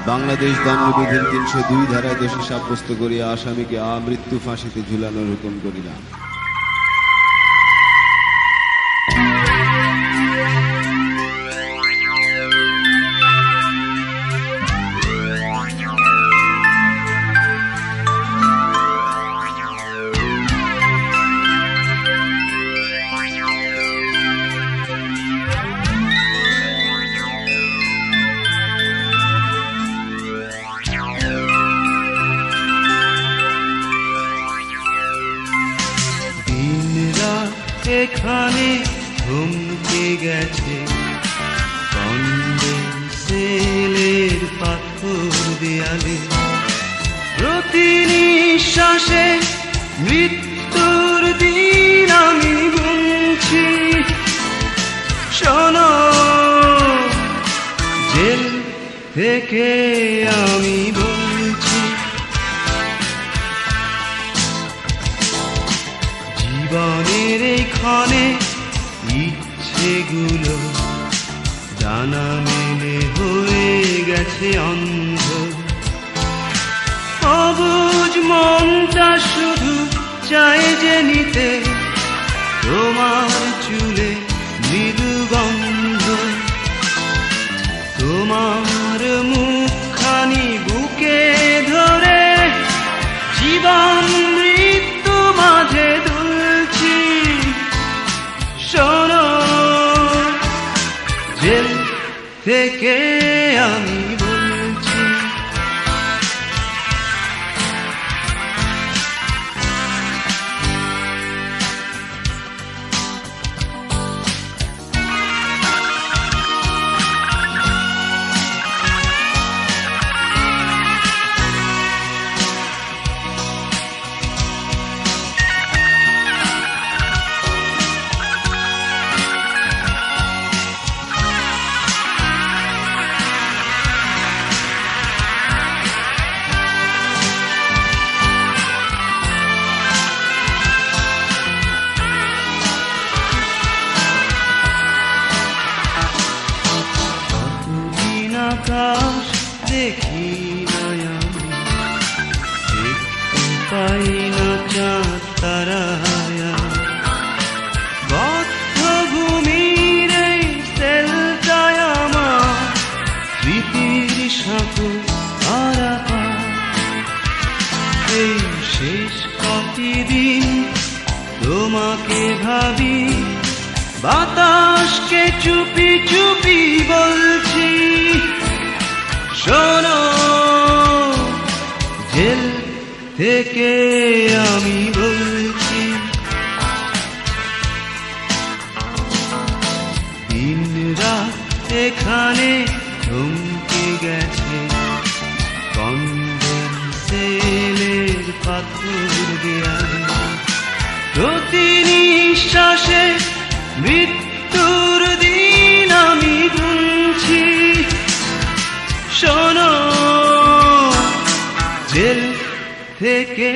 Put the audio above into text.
বাংলাদেশ দণ্ডবিধির ৩০২ ধারায় দোষী সাব্যস্ত করিয়া আসামিকে আমৃত্যু ফাঁসিতে ঝুলানোর হুকুম করিলাম। এখানে থমকে গেছে কন্ডেন্সেলের পাথর দেয়ালে, প্রতি নিঃশ্বাসে মৃত্যুর দিন আমি গুনছি। শোনো, জেল থেকে আমি বলছি, জীবনের এইখানে ইচ্ছেগুলো ডানা মেলে হয়ে গেছে অন্ধ। অবুঝ মনটা শুধু চায় যে নিতে তোমার চুলে মৃদু গন্ধ, তোমার মুখখানি বুকে ধরে জীবন মৃত্যু মাঝে দুলছি। শোনো, জেল থেকে আমি বলছি, আকাশ দেখি না আমি, দেখতে পাই না চাঁদ তারায়া, বদ্ধ ভূমির এই সেলটায় আমার স্মৃতির সাঁকো আরাপা। এই শেষ কটি দিন তোমাকে ভাবি, বাতাসকে চুপি চুপি বলছি। শোনো, জেল থেকে আমি বলছি, দিন রাত এখানে থমকে গেছে কন্ডেন্সেলের পাথর দেয়ালে, প্রতি নিঃশ্বাসে মৃত্যুর দিন আমি গুনছি। শোনো, জেল থেকে